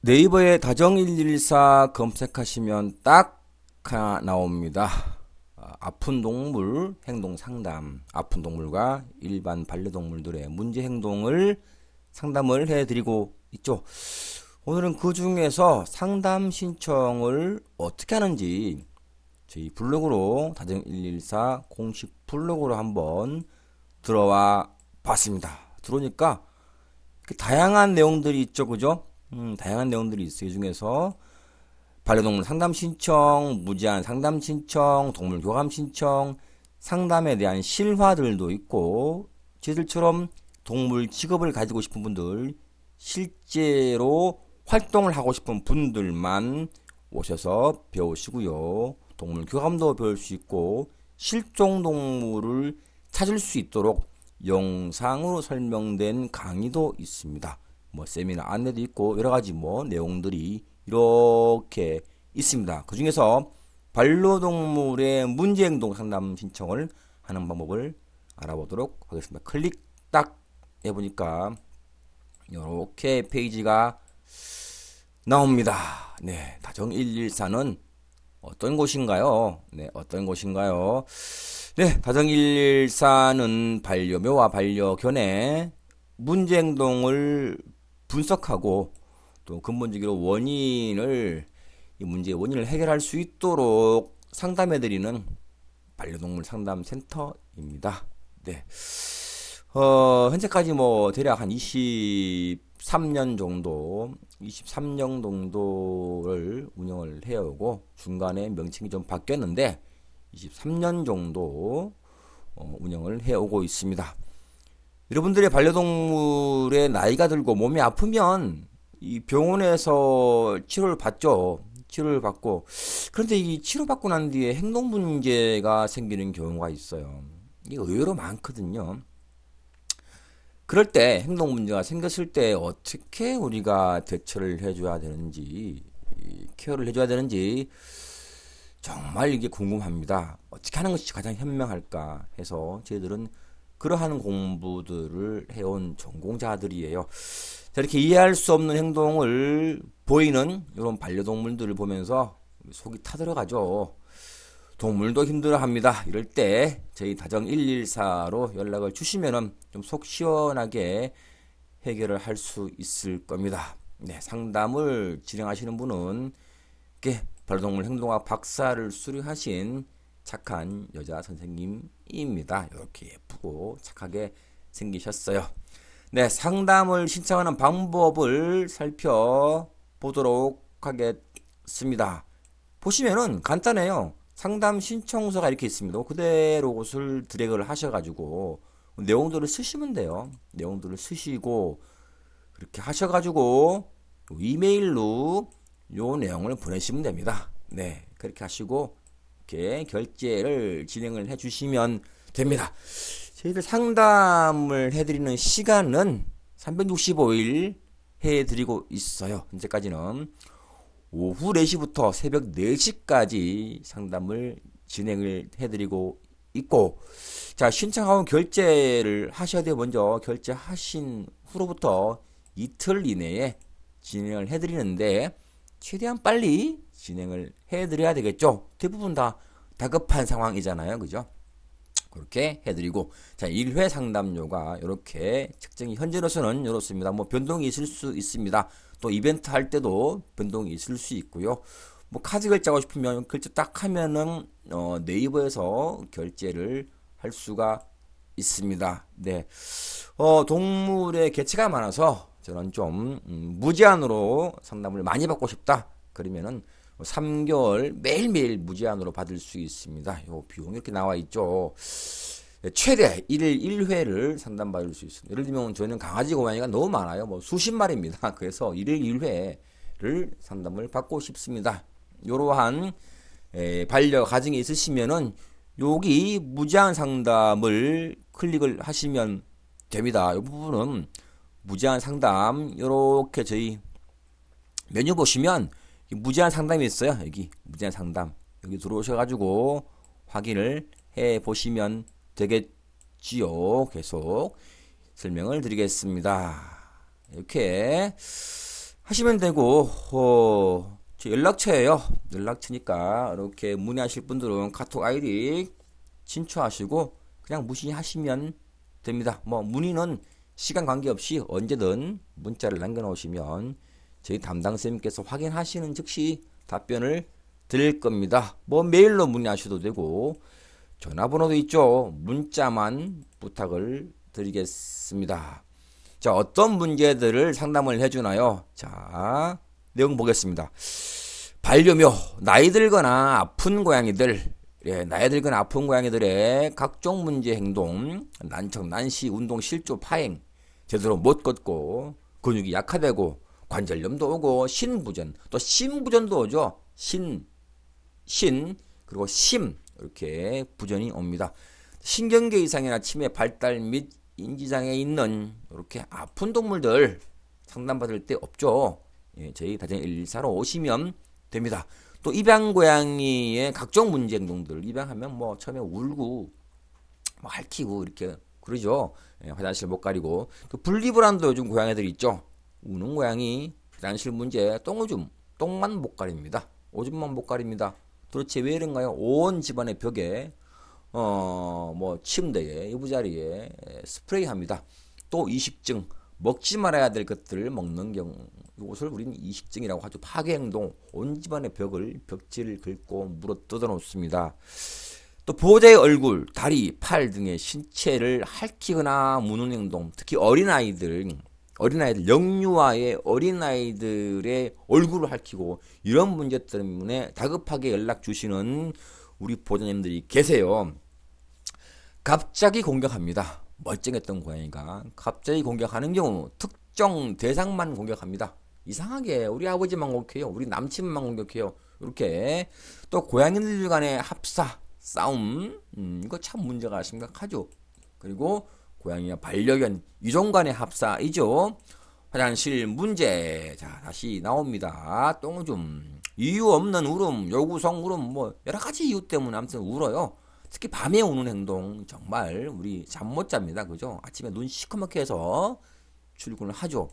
네이버에 다정114 검색하시면 딱 하나 나옵니다. 아픈 동물 행동 상담. 아픈 동물과 일반 반려동물들의 문제 행동을 상담을 해드리고 있죠. 오늘은 그 중에서 상담 신청을 어떻게 하는지 저희 블로그로 다정114 공식 블로그로 한번 들어와 봤습니다. 들어오니까 다양한 내용들이 있죠, 그죠? 다양한 내용들이 있어요. 이 중에서 반려동물 상담 신청, 무제한 상담 신청, 동물 교감 신청, 상담에 대한 실화들도 있고, 저희들처럼 동물 직업을 가지고 싶은 분들, 실제로 활동을 하고 싶은 분들만 오셔서 배우시고요. 동물 교감도 배울 수 있고, 실종 동물을 찾을 수 있도록 영상으로 설명된 강의도 있습니다. 뭐 세미나 안내도 있고 여러 가지 뭐 내용들이 이렇게 있습니다. 그 중에서 반려동물의 문제행동 상담 신청을 하는 방법을 알아보도록 하겠습니다. 클릭 딱 해보니까 이렇게 페이지가 나옵니다. 네, 다정114는 어떤 곳인가요? 네, 어떤 곳인가요? 네, 다정114는 반려묘와 반려견의 문제행동을 분석하고 또 근본적으로 이 문제의 원인을 해결할 수 있도록 상담해드리는 반려동물 상담센터입니다. 네. 현재까지 뭐 대략 한 23년 정도를 운영을 해오고 중간에 명칭이 좀 바뀌었는데 23년 정도 운영을 해오고 있습니다. 여러분들의 반려동물의 나이가 들고 몸이 아프면 이 병원에서 치료를 받죠. 치료를 받고 그런데 이 치료받고 난 뒤에 행동 문제가 생기는 경우가 있어요. 이게 의외로 많거든요. 그럴 때 행동 문제가 생겼을 때 어떻게 우리가 대처를 해줘야 되는지 케어를 해줘야 되는지 정말 이게 궁금합니다. 어떻게 하는 것이 가장 현명할까 해서 저희들은 그러한 공부들을 해온 전공자들이에요. 자, 이렇게 이해할 수 없는 행동을 보이는 이런 반려동물들을 보면서 속이 타들어가죠. 동물도 힘들어합니다. 이럴 때 저희 다정114로 연락을 주시면은 좀 속 시원하게 해결을 할 수 있을 겁니다. 네, 상담을 진행하시는 분은 반려동물 행동학 박사를 수료하신 착한 여자 선생님입니다. 이렇게 예쁘고 착하게 생기셨어요. 네, 상담을 신청하는 방법을 살펴보도록 하겠습니다. 보시면은 간단해요. 상담 신청서가 이렇게 있습니다. 그대로 곳을 드래그를 하셔가지고 내용들을 쓰시면 돼요. 내용들을 쓰시고 그렇게 하셔가지고 이메일로 요 내용을 보내시면 됩니다. 네, 그렇게 하시고 이렇게 결제를 진행을 해주시면 됩니다. 저희들 상담을 해드리는 시간은 365일 해드리고 있어요. 현재까지는 오후 4시부터 새벽 4시까지 상담을 진행을 해드리고 있고, 자, 신청하고 결제를 하셔야 돼요. 먼저 결제하신 후로부터 이틀 이내에 진행을 해드리는데, 최대한 빨리 진행을 해드려야 되겠죠. 대부분 다 다급한 상황이잖아요. 그죠? 그렇게 해드리고, 자, 1회 상담료가 이렇게 책정이 현재로서는 이렇습니다. 뭐 변동이 있을 수 있습니다. 또 이벤트 할 때도 변동이 있을 수 있고요. 뭐 카드 결제하고 싶으면 결제 딱 하면은 네이버에서 결제를 할 수가 있습니다. 네. 동물의 개체가 많아서 저는 좀 무제한으로 상담을 많이 받고 싶다. 그러면은 3개월 매일매일 무제한으로 받을 수 있습니다. 요 비용이 이렇게 나와 있죠. 최대 1일 1회를 상담받을 수 있습니다. 예를 들면 저는 강아지 고양이가 너무 많아요. 뭐 수십 마리입니다. 그래서 1일 1회를 상담을 받고 싶습니다. 이러한 반려 가정이 있으시면은 여기 무제한 상담을 클릭을 하시면 됩니다. 이 부분은 무제한 상담 이렇게 저희 메뉴 보시면 무제한 상담이 있어요. 여기 무제한 상담 여기 들어오셔가지고 확인을 해 보시면 되겠지요. 계속 설명을 드리겠습니다. 이렇게 하시면 되고, 제 연락처예요. 연락처니까 이렇게 문의하실 분들은 카톡 아이디 친추하시고 그냥 무시하시면 됩니다. 뭐 문의는 시간 관계없이 언제든 문자를 남겨놓으시면 저희 담당선생님께서 확인하시는 즉시 답변을 드릴 겁니다. 뭐 메일로 문의하셔도 되고 전화번호도 있죠. 문자만 부탁을 드리겠습니다. 자, 어떤 문제들을 상담을 해주나요? 자, 내용 보겠습니다. 반려묘, 나이 들거나 아픈 고양이들, 나이 들거나 아픈 고양이들의 각종 문제 행동, 난청, 난시, 운동, 실조, 파행, 제대로 못 걷고, 근육이 약화되고, 관절염도 오고, 신부전, 또 심부전도 오죠. 그리고 이렇게 부전이 옵니다. 신경계 이상이나 치매, 발달 및 인지장애 있는 이렇게 아픈 동물들 상담받을 때 없죠. 저희 다정 114로 오시면 됩니다. 또 입양 고양이의 각종 문제 행동들 입양하면 뭐 처음에 울고 뭐 핥히고 이렇게 그러죠. 화장실 못 가리고 또 분리불안도 요즘 고양이들이 있죠. 우는 고양이 화장실 문제 똥만 못 가립니다. 오줌만 못 가립니다. 도대체 왜 이런가요? 온 집안의 벽에 뭐 침대에 이부자리에 스프레이 합니다. 또 이식증 먹지 말아야 될 것들을 먹는 경우 이것을 우리는 이식증이라고 하죠. 파괴행동 온 집안의 벽지를 긁고 물어 뜯어 놓습니다. 또 보호자의 얼굴, 다리, 팔 등의 신체를 핥히거나 무는 행동, 특히 어린아이들 영유아의 어린아이들의 얼굴을 핥히고 이런 문제 때문에 다급하게 연락 주시는 우리 보호자님들이 계세요. 갑자기 공격합니다. 멀쩡했던 고양이가 갑자기 공격하는 경우 특정 대상만 공격합니다. 이상하게 우리 아버지만 공격해요. 우리 남친만 공격해요. 이렇게 또 고양이들 간의 합사, 싸움 이거 참 문제가 심각하죠. 그리고 고양이와 반려견 이종 간의 합사이죠. 화장실 문제. 자, 다시 나옵니다. 똥오줌. 이유 없는 울음, 요구성 울음, 뭐 여러 가지 이유 때문에 아무튼 울어요. 특히 밤에 우는 행동 정말 우리 잠 못 잡니다. 그죠? 아침에 눈 시커멓게 해서 출근을 하죠.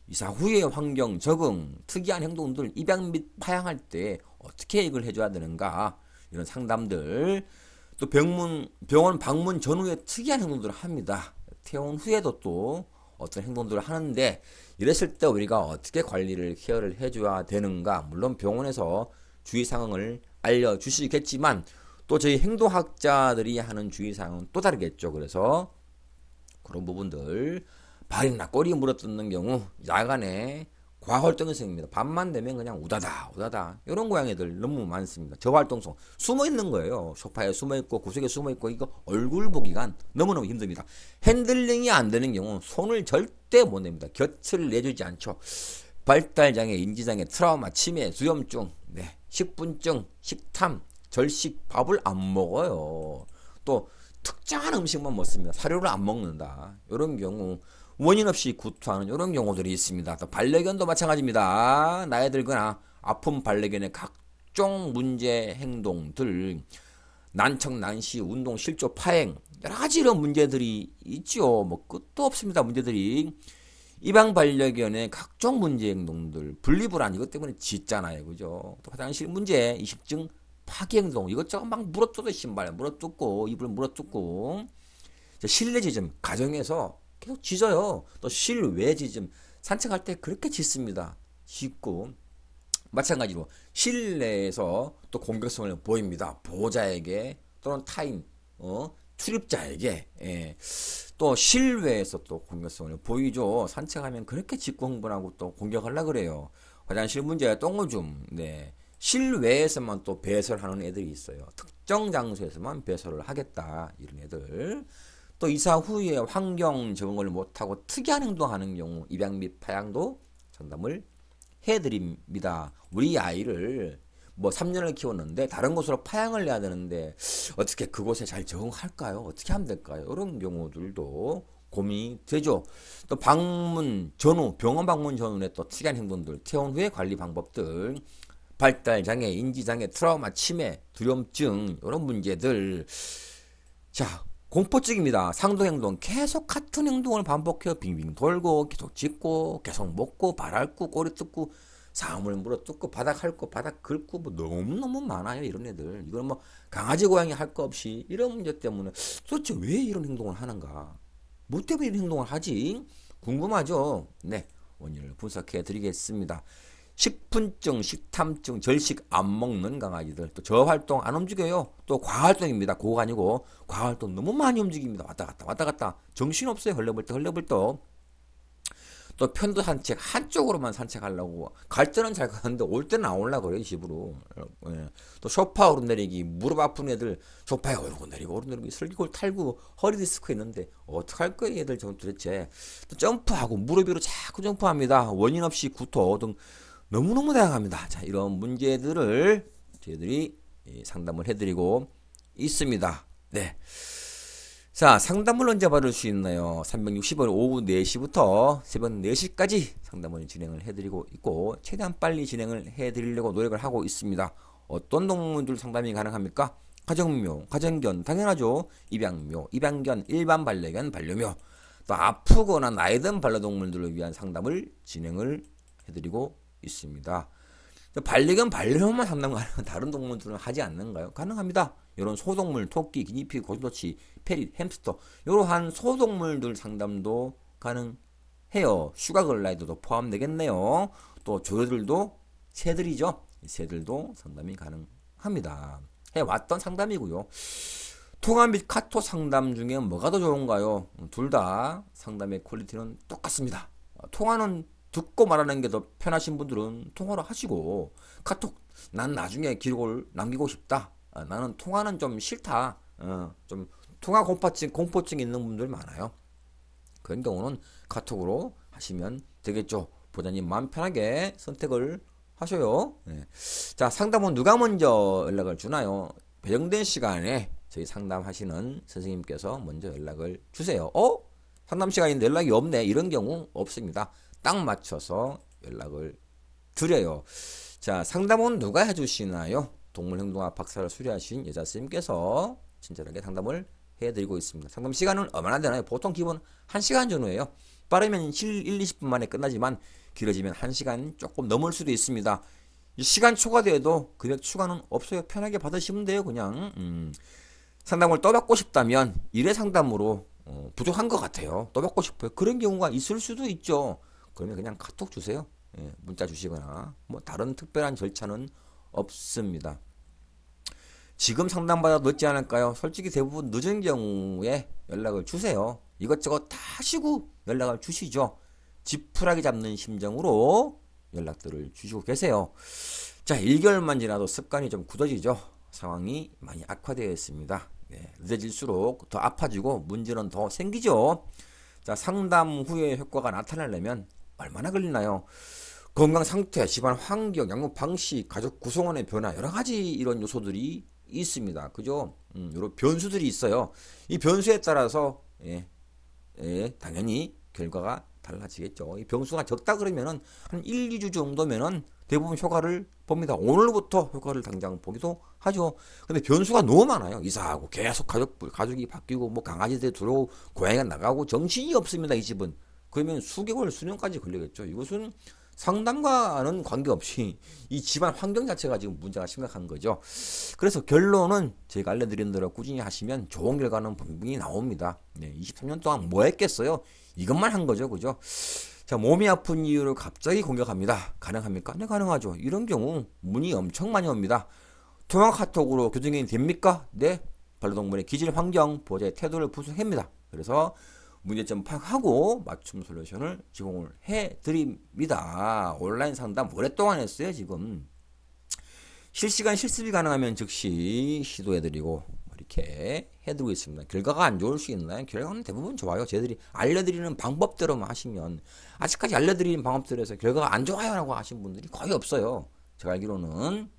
이사 후의 환경 적응, 특이한 행동들 입양 및 파양할 때 어떻게 이걸 해줘야 되는가 이런 상담들 또 병원 방문 전후에 특이한 행동들을 합니다. 퇴원 후에도 또 어떤 행동들을 하는데 이랬을 때 우리가 어떻게 관리를 케어를 해줘야 되는가 물론 병원에서 주의사항을 알려주시겠지만 또 저희 행동학자들이 하는 주의사항은 또 다르겠죠. 그래서 그런 부분들 발이나 꼬리 물어뜯는 경우 야간에 과활동성입니다. 밤만 되면 그냥 우다다 이런 고양이들 너무 많습니다. 저활동성 숨어 있는 거예요. 소파에 숨어 있고 구석에 숨어 있고 이거 얼굴 보기가 너무너무 힘듭니다. 핸들링이 안 되는 경우 손을 절대 못 냅니다. 곁을 내주지 않죠. 발달장애, 인지장애, 트라우마, 치매, 수염증, 식분증, 식탐, 절식, 밥을 안 먹어요. 또 특정한 음식만 먹습니다. 사료를 안 먹는다. 이런 경우 원인 없이 구토하는 이런 경우들이 있습니다. 또 반려견도 마찬가지입니다. 나이 들거나 아픈 반려견의 각종 문제 행동들 난청, 난시, 운동, 실조, 파행 여러 가지 이런 문제들이 있죠. 뭐 끝도 없습니다. 문제들이 입양 반려견의 각종 문제 행동들 분리불안 이것 때문에 짖잖아요. 그죠? 또 화장실 문제, 이식증, 파괴 행동 이것저것 막 물어뜯어 신발 물어뜯고 이불 물어뜯고 실내 짖음 가정에서 계속 짖어요. 또 실외 짖음 산책할 때 그렇게 짖습니다. 짖고 마찬가지로 실내에서 또 공격성을 보입니다. 보호자에게 또는 타인 출입자에게 또 실외에서 또 공격성을 보이죠. 산책하면 그렇게 짖고 흥분하고 또 공격하려고 그래요. 화장실 문제 똥오줌 실외에서만 또 배설하는 애들이 있어요. 특정 장소에서만 배설을 하겠다 이런 애들. 또 이사 후에 환경 적응을 못하고 특이한 행동하는 경우 입양 및 파양도 상담을 해드립니다. 우리 아이를 뭐 3년을 키웠는데 다른 곳으로 파양을 해야 되는데 어떻게 그곳에 잘 적응할까요? 어떻게 하면 될까요? 이런 경우들도 고민이 되죠. 또 방문 전후, 병원 방문 전후에 또 특이한 행동들, 퇴원 후의 관리 방법들 발달장애, 인지장애, 트라우마, 치매, 두려움증 이런 문제들 자 공포증입니다. 상동행동 계속 같은 행동을 반복해요. 빙빙 돌고 계속 짚고 계속 먹고 발 앓고 꼬리 뜯고 사물 물어뜯고 바닥 핥고 바닥 긁고 뭐 너무너무 많아요. 이런 애들. 이건 뭐 강아지 고양이 할 거 없이 이런 문제 때문에 도대체 왜 이런 행동을 하는가? 뭐 때문에 이런 행동을 하지? 궁금하죠? 네. 원인을 분석해 드리겠습니다. 식분증, 식탐증, 절식 안 먹는 강아지들, 또 저활동 안 움직여요. 또 과활동입니다. 고가 아니고 과활동 너무 많이 움직입니다. 왔다 갔다 왔다 갔다 정신없어요. 헐레벌떡 헐레벌떡. 또 편도 산책 한쪽으로만 산책하려고 갈 때는 잘 가는데 올 때는 안 올라 그래요 집으로. 예. 또 소파 오르내리기 무릎 아픈 애들 소파에 오르고 내리고 슬기골 탈구 허리 디스크 있는데 어떡할 거예요 얘들 좀 도대체. 또 점프하고 무릎 위로 자꾸 점프합니다. 원인 없이 구토 등 너무너무 다양합니다. 자, 이런 문제들을 저희들이 상담을 해드리고 있습니다. 네. 자, 상담을 언제 받을 수 있나요? 360일 오후 4시부터 새벽 4시까지 상담을 진행을 해드리고 있고, 최대한 빨리 진행을 해드리려고 노력을 하고 있습니다. 어떤 동물들 상담이 가능합니까? 가정묘, 가정견, 당연하죠. 입양묘, 입양견, 일반 반려견, 반려묘. 또 아프거나 나이 든 반려동물들을 위한 상담을 진행을 해드리고 있습니다. 반려견, 반려묘만 상담 가능한 다른 동물들은 하지 않는가요? 가능합니다. 이런 소동물, 토끼, 기니피그, 고슴도치, 페릿, 햄스터 이러한 소동물들 상담도 가능해요. 슈가글라이더도 포함되겠네요. 또 조류들도 새들이죠. 새들도 상담이 가능합니다. 해왔던 상담이고요. 통화 및 카톡 상담 중에 뭐가 더 좋은가요? 둘 다 상담의 퀄리티는 똑같습니다. 통화는 듣고 말하는 게 더 편하신 분들은 통화로 하시고, 카톡 난 나중에 기록을 남기고 싶다. 나는 통화는 좀 싫다. 좀 통화 공포증 있는 분들 많아요. 그런 경우는 카톡으로 하시면 되겠죠. 보다님 마음 편하게 선택을 하셔요. 네. 자, 상담은 누가 먼저 연락을 주나요? 배정된 시간에 저희 상담하시는 선생님께서 먼저 연락을 주세요. 상담 시간인데 연락이 없네. 이런 경우 없습니다. 딱 맞춰서 연락을 드려요. 자, 상담은 누가 해주시나요? 동물행동학 박사를 수료하신 여자선생님께서 친절하게 상담을 해드리고 있습니다. 상담 시간은 얼마나 되나요? 보통 기본 1시간 정도예요. 빠르면 1, 20분 만에 끝나지만 길어지면 1시간 조금 넘을 수도 있습니다. 시간 초과돼도 금액 추가는 없어요. 편하게 받으시면 돼요. 그냥 상담을 또 받고 싶다면 1회 상담으로 부족한 것 같아요. 또 받고 싶어요. 그런 경우가 있을 수도 있죠. 그러면 그냥 카톡 주세요. 문자 주시거나 뭐 다른 특별한 절차는 없습니다. 지금 상담받아도 늦지 않을까요? 솔직히 대부분 늦은 경우에 연락을 주세요. 이것저것 다 하시고 연락을 주시죠. 지푸라기 잡는 심정으로 연락들을 주시고 계세요. 자, 1개월만 지나도 습관이 좀 굳어지죠. 상황이 많이 악화되어 있습니다. 늦어질수록 더 아파지고 문제는 더 생기죠. 자, 상담 후에 효과가 나타나려면 얼마나 걸리나요? 건강 상태, 집안 환경, 양육 방식, 가족 구성원의 변화 여러 가지 이런 요소들이 있습니다. 그죠? 이런 변수들이 있어요. 이 변수에 따라서 당연히 결과가 달라지겠죠. 이 변수가 적다 그러면은 한 1, 2주 정도면은 대부분 효과를 봅니다. 오늘부터 효과를 당장 보기도 하죠. 근데 변수가 너무 많아요. 이사하고 계속 가족이 바뀌고 뭐 강아지들 들어오고 고양이가 나가고 정신이 없습니다. 이 집은. 그러면 수개월, 수년까지 걸리겠죠. 이것은 상담과는 관계없이 이 집안 환경 자체가 지금 문제가 심각한 거죠. 그래서 결론은 제가 알려드린 대로 꾸준히 하시면 좋은 결과는 분명히 나옵니다. 23년 동안 뭐 했겠어요? 이것만 한 거죠. 그죠? 자, 몸이 아픈 이유를 갑자기 공격합니다. 가능합니까? 네, 가능하죠. 이런 경우 문의 엄청 많이 옵니다. 통화 카톡으로 교정이 됩니까? 네. 반려동물의 기질 환경 보호자의 태도를 분석합니다. 그래서 문제점 파악하고 맞춤 솔루션을 제공을 해드립니다. 온라인 상담 오랫동안 했어요. 지금 실시간 실습이 가능하면 즉시 시도해드리고 이렇게 해드리고 있습니다. 결과가 안 좋을 수 있나요? 결과는 대부분 좋아요. 저희들이 알려드리는 방법대로만 하시면, 아직까지 알려드리는 방법대로해서 결과가 안 좋아요 라고 하신 분들이 거의 없어요. 제가 알기로는.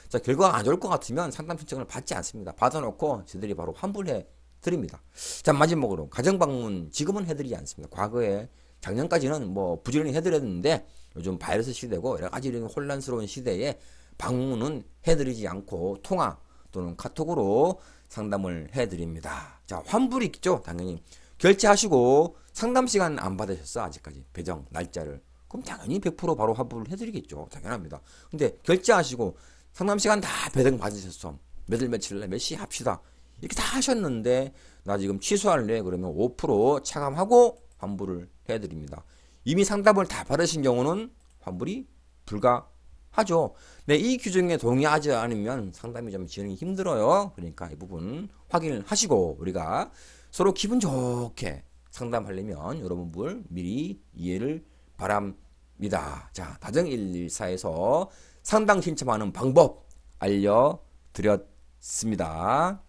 자, 결과가 안 좋을 것 같으면 상담 신청을 받지 않습니다. 받아놓고 저희들이 바로 환불해 드립니다. 자, 마지막으로 가정방문 지금은 해드리지 않습니다. 과거에 작년까지는 뭐 부지런히 해드렸는데 요즘 바이러스 시대고 여러 가지 이런 혼란스러운 시대에 방문은 해드리지 않고 통화 또는 카톡으로 상담을 해드립니다. 자, 환불이 있죠. 당연히 결제하시고 상담 시간 안 받으셨어 아직까지 배정 날짜를. 그럼 당연히 100% 바로 환불을 해드리겠죠. 당연합니다. 근데 결제하시고 상담 시간 다 배정 받으셨어. 몇일 며칠날 몇 시 합시다. 이렇게 다 하셨는데 나 지금 취소할래 그러면 5% 차감하고 환불을 해드립니다. 이미 상담을 다 받으신 경우는 환불이 불가하죠. 네, 이 규정에 동의하지 않으면 상담이 좀 진행이 힘들어요. 그러니까 이 부분 확인을 하시고 우리가 서로 기분 좋게 상담하려면 여러분들 미리 이해를 바랍니다. 자, 다정 114에서 상담 신청하는 방법 알려드렸습니다.